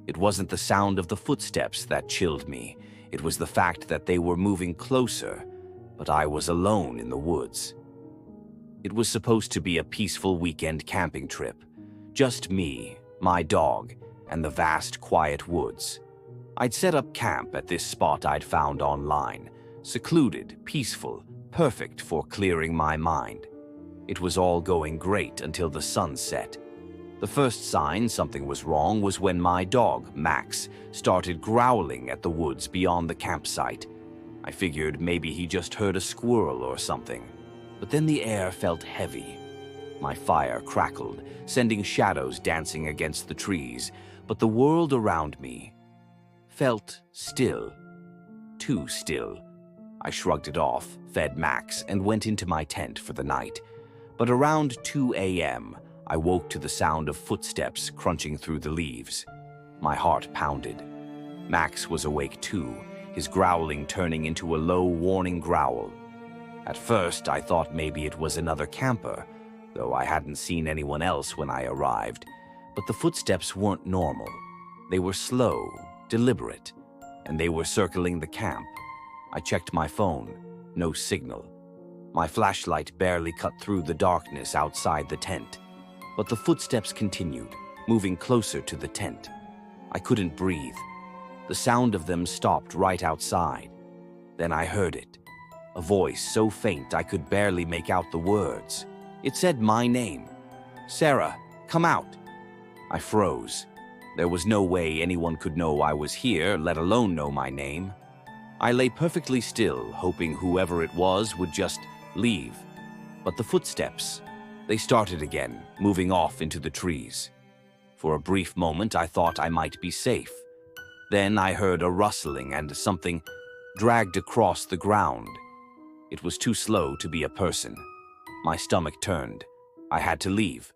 It wasn't the sound of the footsteps that chilled me. It was the fact that they were moving closer, but I was alone in the woods. It was supposed to be a peaceful weekend camping trip. Just me, my dog, and the vast, quiet woods. I'd set up camp at this spot I'd found online. Secluded, peaceful, perfect for clearing my mind. It was all going great until the sun set. The first sign something was wrong was when my dog, Max, started growling at the woods beyond the campsite. I figured maybe he just heard a squirrel or something. But then the air felt heavy. My fire crackled, sending shadows dancing against the trees, but the world around me felt still. Too still. I shrugged it off, fed Max, and went into my tent for the night. But around 2 a.m., I woke to the sound of footsteps crunching through the leaves. My heart pounded. Max was awake too, his growling turning into a low, warning growl. At first, I thought maybe it was another camper, though I hadn't seen anyone else when I arrived. But the footsteps weren't normal. They were slow, deliberate, and they were circling the camp. I checked my phone. No signal. My flashlight barely cut through the darkness outside the tent. But the footsteps continued, moving closer to the tent. I couldn't breathe. The sound of them stopped right outside. Then I heard it. A voice so faint I could barely make out the words. It said my name. "Sarah, come out." I froze. There was no way anyone could know I was here, let alone know my name. I lay perfectly still, hoping whoever it was would just leave. But the footsteps, they started again, moving off into the trees. For a brief moment, I thought I might be safe. Then I heard a rustling and something dragged across the ground. It was too slow to be a person. My stomach turned. I had to leave.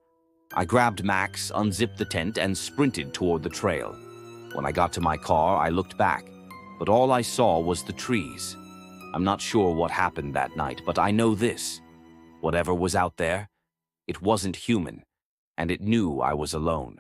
I grabbed Max, unzipped the tent, and sprinted toward the trail. When I got to my car, I looked back, but all I saw was the trees. I'm not sure what happened that night, but I know this. Whatever was out there, it wasn't human, and it knew I was alone.